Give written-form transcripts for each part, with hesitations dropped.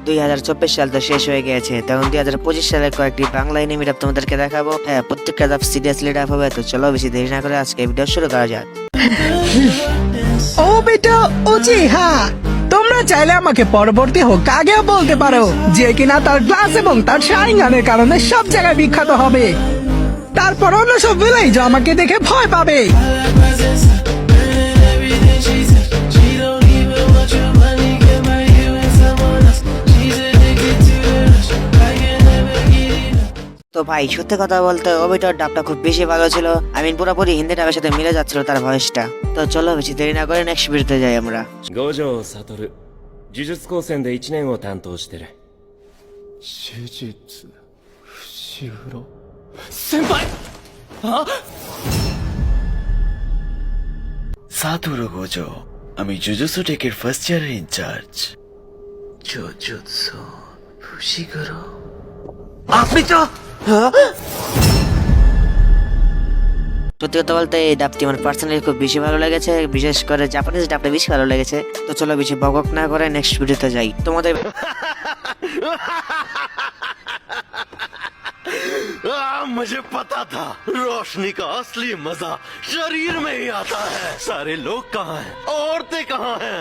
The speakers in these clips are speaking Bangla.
2024 সাল তো শেষ হয়ে গিয়েছে, তখন 2025 সালের কয়েকটি বাংলা এনিমি ডাব তোমাদেরকে দেখাবো। হ্যাঁ, প্রত্যেকটা ডাব সিরিয়াসলি ডাব হবে। তো চলো বেশি দেরি না করে আজকে ভিডিও শুরু করা যাক। ও বেটা, ও জি হ্যাঁ, তোমরা চাইলে আমাকে পরবর্তী হোক আগেও বলতে পারো, যে কিনা তার ক্লাস এবং তার শাইঙ্গানের কারণে সব জায়গায় বিখ্যাত হবে। তারপর অন্য সব ভিলেজ আমাকে দেখে ভয় পাবে। তো ভাই সত্যি কথা বলতে ওবিটার ডাবটা খুব বেশি ভালো ছিল। আমি পুরোপুরি হিন্দি ডাবের সাথে মিলে যাচ্ছিল তার ভয়েসটা। তো চলো বেশি দেরি না করে নেক্সট ভিডিওতে যাই আমরা। 五条悟、呪術高専で1年を担当してる。呪術伏黒先輩。সাতোরু গোজো, আমি জুজুৎসু টেকের ফার্স্ট ইয়ারের ইনচার্জ। Jujutsu Fushiguro. আপনি তো সত্যি কথা বলতে এই ডাবটি আমার পার্সোনালি খুব বেশি ভালো লেগেছে, বিশেষ করে জাপানিজ ডাবটা বেশি ভালো লেগেছে। তো চলো বেশি বকবক না করে নেক্সট ভিডিওতে যাই। তোমাদের मुझे पता था रोशनी का असली मजा शरीर में ही आता है। सारे लोग कहाँ हैं? औरतें कहाँ हैं?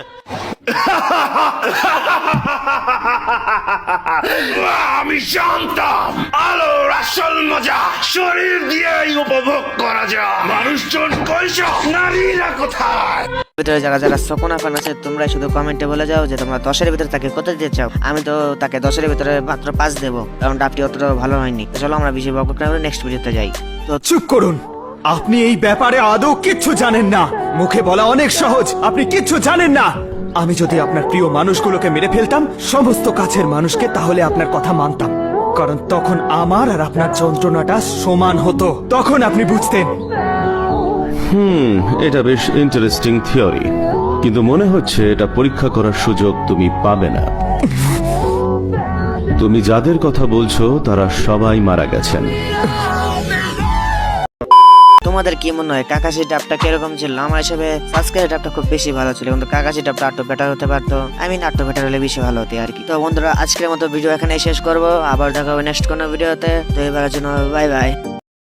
আমি জানতাম আলোর আসল মজা শরীর দিয়েই উপভোগ করা যায়। মানুষজন কইছো, নারীরা কোথায়? ভিতরে যারা যারা সকোনা ফান আছে তোমরা শুধু কমেন্টে বলে যাও যে তোমরা 10-এর ভিতরে তাকে কত দিতে চাও। আমি তো তাকে 10-এর ভিতরে মাত্র 5 দেবো, কারণ ডাবটি অতটা ভালো হয়নি। তো চলো আমরা বেশি বকবক না করে নেক্সট ভিডিওতে যাই। তো চুপ করুন, আপনি এই ব্যাপারে আদৌ কিচ্ছু জানেন না। মুখে বলা অনেক সহজ, আপনি কিচ্ছু জানেন না। আমি যদি আপনার প্রিয় মানুষগুলোকে মেরে ফেলতাম, সমস্ত কাছের মানুষকে, তাহলে আপনার কথা মানতাম, কারণ তখন আমার আর আপনার যন্ত্রণাটা সমান হতো। তখন আপনি বুঝতেন। এটা বেশ ইন্টারেস্টিং থিওরি, কিন্তু মনে হচ্ছে এটা পরীক্ষা করার সুযোগ তুমি পাবে না। তুমি যাদের কথা বলছো তারা সবাই মারা গেছেন। তোমাদের কি মনে হয় কাকাশি ডাবটা কিরকম ছিল? আমার হিসেবে সাবস্ক্রাইব ডাবটা খুব বেশি ভালো ছিল, কিন্তু কাকাশি ডাবটা একটু বেটার হতে পারতো। একটু বেটার হলে বেশি ভালো হতো আর কি। তো বন্ধুরা আজকের মতো ভিডিও এখানে শেষ করবো, আবার দেখা হবে নেক্সট কোনো ভিডিওতে। তো এবারের জন্য বাই বাই।